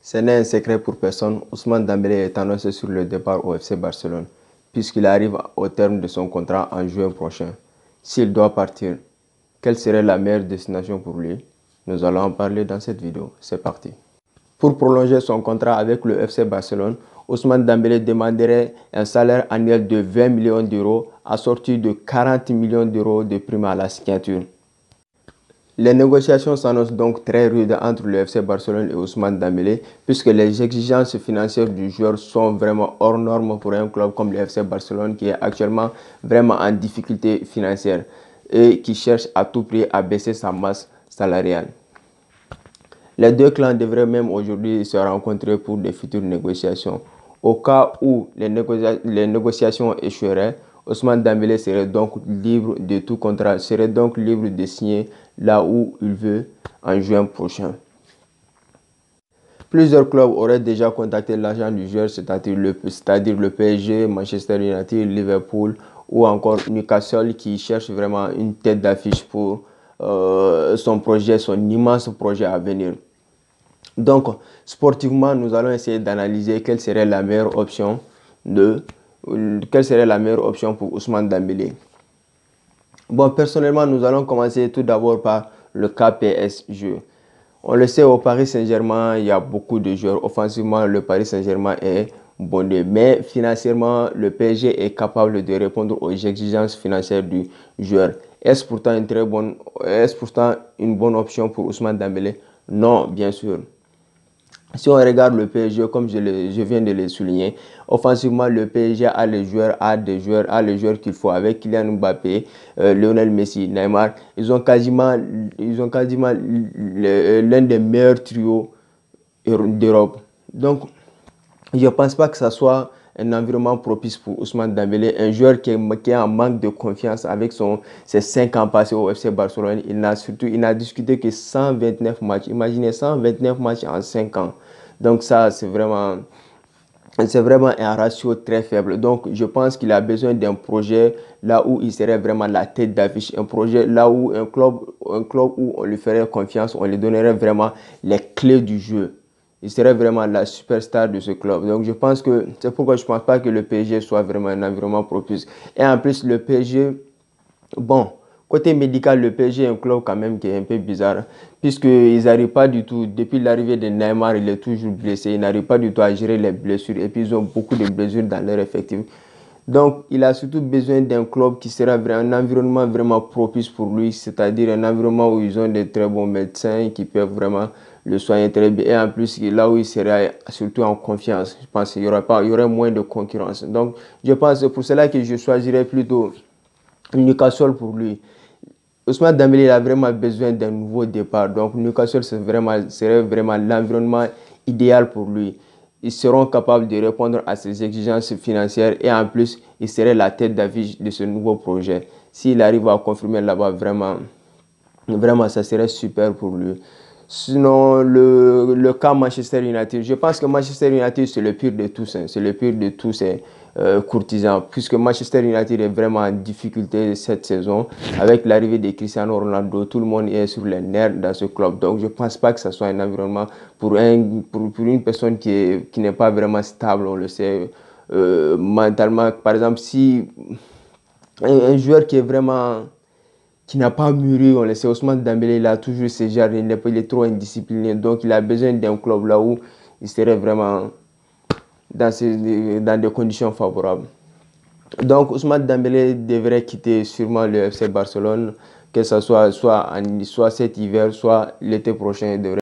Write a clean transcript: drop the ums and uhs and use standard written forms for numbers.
Ce n'est un secret pour personne, Ousmane Dembélé est annoncé sur le départ au FC Barcelone, puisqu'il arrive au terme de son contrat en juin prochain. S'il doit partir, quelle serait la meilleure destination pour lui? Nous allons en parler dans cette vidéo. C'est parti. Pour prolonger son contrat avec le FC Barcelone, Ousmane Dembélé demanderait un salaire annuel de 20 millions d'euros assorti de 40 millions d'euros de prime à la signature. Les négociations s'annoncent donc très rudes entre le FC Barcelone et Ousmane Dembélé, puisque les exigences financières du joueur sont vraiment hors normes pour un club comme le FC Barcelone qui est actuellement vraiment en difficulté financière et qui cherche à tout prix à baisser sa masse salariale. Les deux clans devraient même aujourd'hui se rencontrer pour des futures négociations. Au cas où les négociations échoueraient, Ousmane Dembélé serait donc libre de tout contrat, serait donc libre de signer là où il veut en juin prochain. Plusieurs clubs auraient déjà contacté l'agent du joueur, c'est-à-dire le PSG, Manchester United, Liverpool ou encore Newcastle qui cherche vraiment une tête d'affiche pour son projet, son immense projet à venir. Donc, sportivement, nous allons essayer d'analyser quelle serait la meilleure option pour Ousmane Dembélé. Bon, personnellement, nous allons commencer tout d'abord par le cas PSG. On le sait, au Paris Saint-Germain, il y a beaucoup de joueurs. Offensivement, le Paris Saint-Germain est bondé. Mais financièrement, le PSG est capable de répondre aux exigences financières du joueur. Est-ce pourtant une bonne option pour Ousmane Dembélé? Non, bien sûr. Si on regarde le PSG, comme je viens de le souligner, offensivement, le PSG a les joueurs qu'il faut avec Kylian Mbappé, Lionel Messi, Neymar. Ils ont quasiment l'un des meilleurs trios d'Europe. Donc, je ne pense pas que ça soit un environnement propice pour Ousmane Dembélé, un joueur qui est en manque de confiance avec ses 5 ans passés au FC Barcelone. Il n'a discuté que 129 matchs. Imaginez 129 matchs en 5 ans. Donc ça, c'est vraiment un ratio très faible. Donc je pense qu'il a besoin d'un projet là où il serait vraiment la tête d'affiche. Un projet là où un club où on lui ferait confiance, on lui donnerait vraiment les clés du jeu. Il serait vraiment la superstar de ce club. Donc je pense que c'est pourquoi je ne pense pas que le PSG soit vraiment un environnement propice. Et en plus, le PSG, bon, côté médical, le PSG est un club quand même qui est un peu bizarre, puisqu'ils n'arrivent pas du tout, depuis l'arrivée de Neymar, il est toujours blessé, ils n'arrivent pas du tout à gérer les blessures, et puis ils ont beaucoup de blessures dans leur effectif. Donc, il a surtout besoin d'un club qui sera un environnement vraiment propice pour lui, c'est-à-dire un environnement où ils ont de très bons médecins qui peuvent vraiment le soigner très bien. Et en plus, là où il serait surtout en confiance, je pense qu'il y aurait moins de concurrence. Donc, je pense que c'est pour cela que je choisirais plutôt Newcastle pour lui. Ousmane Dembélé a vraiment besoin d'un nouveau départ. Donc, Newcastle serait vraiment l'environnement idéal pour lui. Ils seront capables de répondre à ses exigences financières et en plus, il serait la tête d'affiche de ce nouveau projet. S'il arrive à confirmer là-bas, vraiment, ça serait super pour lui. Sinon, le cas Manchester United, je pense que Manchester United, c'est le pire de tous. Hein. C'est le pire de tous ces courtisans. Puisque Manchester United est vraiment en difficulté cette saison. Avec l'arrivée de Cristiano Ronaldo, tout le monde est sur les nerfs dans ce club. Donc, je ne pense pas que ce soit un environnement pour une personne qui n'est pas vraiment stable, on le sait, mentalement. Par exemple, si un joueur qui n'a pas mûri, on le sait, Ousmane Dembélé, il a toujours ce genre, il est trop indiscipliné, donc il a besoin d'un club là où il serait vraiment dans des conditions favorables. Donc Ousmane Dembélé devrait quitter sûrement le FC Barcelone, que ce soit cet hiver, soit l'été prochain, il devrait